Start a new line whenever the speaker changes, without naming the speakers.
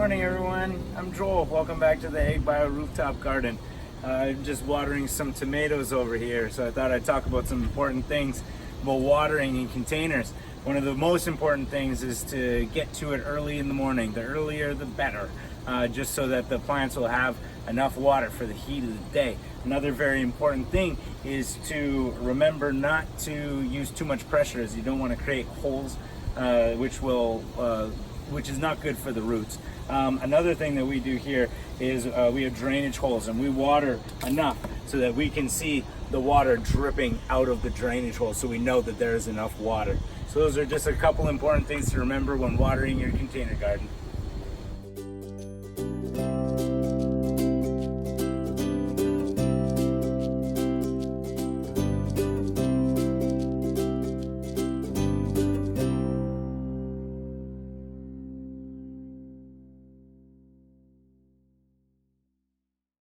morning, everyone. I'm Joel. Welcome back to the Egg Bio Rooftop Garden. I'm just watering some tomatoes over here, so I thought I'd talk about some important things about watering in containers. One of the most important things is to get to it early in the morning. The earlier the better, just so that the plants will have enough water for the heat of the day. Another very important thing is to remember not to use too much pressure, as you don't want to create holes, which is not good for the roots. Another thing that we do here is we have drainage holes, and we water enough so that we can see the water dripping out of the drainage hole, so we know that there is enough water. So those are just a couple important things to remember when watering your container garden.